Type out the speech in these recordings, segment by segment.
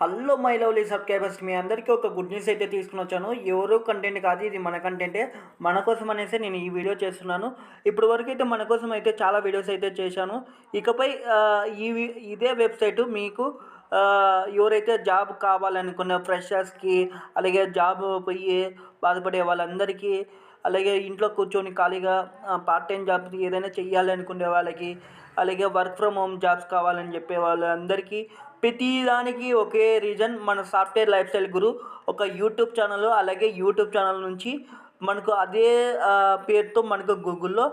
Hello my lovely subscribers, మీ అందరికీ ఒక good news అయితే తీసుకుని వచ్చాను. ఎవరో కంటెంట్ కాదు, ఇది మన కంటెంటే. మన కోసం అనేసి నేను ఈ వీడియో చేస్తున్నాను. ఇప్పటి వరకు అయితే మన కోసం అయితే చాలా వీడియోస్ అయితే చేశాను. ఇకపై ఇదే వెబ్సైటు మీకు ఎవరైతే జాబ్ కావాలనుకున్న ఫ్రెషర్స్కి, అలాగే జాబ్ పోయి బాధపడే వాళ్ళందరికీ, అలాగే ఇంట్లో కూర్చొని ఖాళీగా పార్ట్ టైం జాబ్ ఏదైనా చెయ్యాలి అనుకునే వాళ్ళకి, అలాగే వర్క్ ఫ్రమ్ హోమ్ జాబ్స్ కావాలని చెప్పే వాళ్ళందరికీ ప్రతిదానికి ఒకే రీజన్, మన సాఫ్ట్వేర్ లైఫ్ స్టైల్ గురు ఒక యూట్యూబ్ ఛానల్. అలాగే యూట్యూబ్ ఛానల్ నుంచి మనకు అదే పేరుతో మనకు గూగుల్లో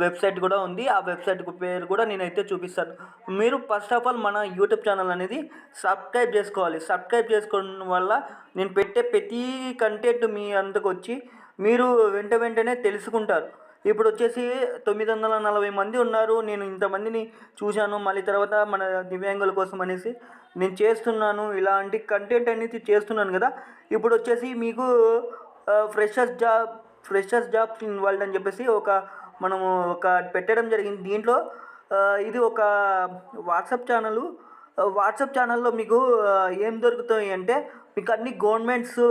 వెబ్సైట్ కూడా ఉంది. ఆ వెబ్సైట్ పేరు కూడా నేనైతే చూపిస్తాను. మీరు ఫస్ట్ ఆఫ్ ఆల్ మన యూట్యూబ్ ఛానల్ అనేది సబ్స్క్రైబ్ చేసుకోవాలి. సబ్స్క్రైబ్ చేసుకోవడం వల్ల నేను పెట్టే ప్రతి కంటెంట్ మీ అంతకు వచ్చి మీరు వెంటనే తెలుసుకుంటారు. ఇప్పుడు వచ్చేసి 940 మంది ఉన్నారు. నేను ఇంతమందిని చూశాను. మళ్ళీ తర్వాత మన దివ్యాంగుల కోసం అనేసి నేను చేస్తున్నాను. ఇలాంటి కంటెంట్ అనేది చేస్తున్నాను కదా. ఇప్పుడు వచ్చేసి మీకు ఫ్రెషర్స్ జాబ్స్ ఇన్ వరల్డ్ అని చెప్పేసి మనము పెట్టడం జరిగింది. దీంట్లో ఇది ఒక వాట్సాప్ ఛానల్. వాట్సాప్ ఛానల్లో మీకు ఏం దొరుకుతాయి అంటే, మీకు అన్ని గవర్నమెంట్స్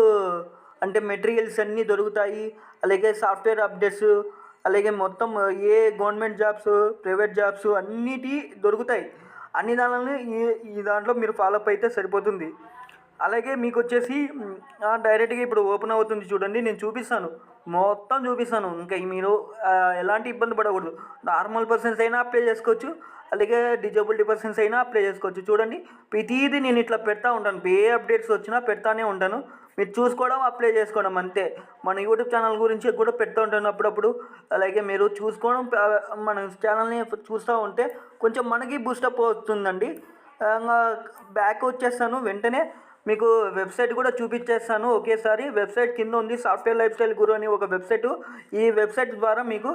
అంటే మెటీరియల్స్ అన్నీ దొరుకుతాయి. అలాగే సాఫ్ట్వేర్ అప్డేట్స్, అలాగే మొత్తం ఏ గవర్నమెంట్ జాబ్స్, ప్రైవేట్ జాబ్స్ అన్నిటి దొరుకుతాయి. అన్ని దానిని ఈ దాంట్లో మీరు ఫాలో అప్ అయితే సరిపోతుంది. అలాగే మీకు వచ్చేసి డైరెక్ట్గా ఇప్పుడు ఓపెన్ అవుతుంది చూడండి. నేను చూపిస్తాను, మొత్తం చూపిస్తాను. ఇంకా మీరు ఎలాంటి ఇబ్బంది పడకూడదు. నార్మల్ పర్సన్స్ అయినా అప్లై చేసుకోవచ్చు, అలాగే డిజబిలిటీ పర్సన్స్ అయినా అప్లై చేసుకోవచ్చు. చూడండి, ప్రతిదీ నేను ఇట్లా పెడతా ఉంటాను. ఏ అప్డేట్స్ వచ్చినా పెడతానే ఉంటాను. మీరు చూసుకోవడం, అప్లై చేసుకోవడం అంతే. మన యూట్యూబ్ ఛానల్ గురించి కూడా పెడుతూ ఉంటాను అప్పుడప్పుడు. అలాగే మీరు చూసుకోవడం, మన ఛానల్ని చూస్తూ ఉంటే కొంచెం మనకి బూస్టప్ అవుతుందండి. బ్యాక్ వచ్చేస్తాను వెంటనే, మీకు వెబ్సైట్ కూడా చూపించేస్తాను ఒకేసారి. వెబ్సైట్ కింద ఉంది, సాఫ్ట్వేర్ లైఫ్ స్టైల్ గురు అని ఒక వెబ్సైటు. ఈ వెబ్సైట్ ద్వారా మీకు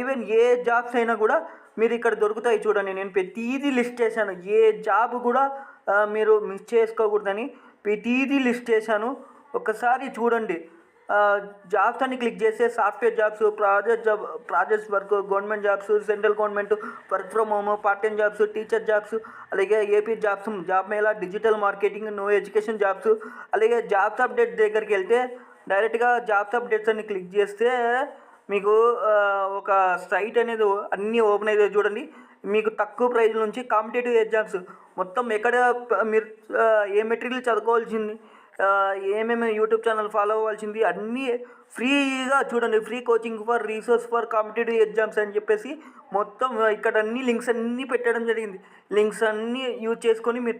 ఈవెన్ ఏ జాబ్స్ అయినా కూడా మీరు ఇక్కడ దొరుకుతాయి. చూడండి, నేను ప్రతిదీ లిస్ట్ చేశాను. ఏ జాబ్ కూడా మీరు మిస్ చేసుకోకూడదని ప్రతిదీ లిస్ట్ చేశాను. ఒకసారి చూడండి. జాబ్స్ అని క్లిక్ చేస్తే software jobs, projects work, government jobs, central government, work from home, part time jobs, teacher jobs, అలాగే AP jobs, job mela, digital marketing, no education jobs. అలాగే జాబ్స్ అప్డేట్ దగ్గరికి వెళ్తే డైరెక్ట్గా జాబ్స్ అప్డేట్స్ అని క్లిక్ చేస్తే మీకు ఒక సైట్ అనేది అన్నీ ఓపెన్ అయితే చూడండి. మీకు తక్కువ ప్రైజ్ నుంచి కాంపిటేటివ్ ఎగ్జామ్స్ మొత్తం ఎక్కడ మీరు ఏ మెటీరియల్ చదువుకోవాల్సింది, ఏమేమి యూట్యూబ్ ఛానల్ ఫాలో అవ్వాల్సింది అన్నీ ఫ్రీగా చూడండి. Free coaching for resource for competitive exams అని చెప్పేసి మొత్తం ఇక్కడ అన్ని లింక్స్ అన్నీ పెట్టడం జరిగింది. లింక్స్ అన్నీ యూజ్ చేసుకొని మీరు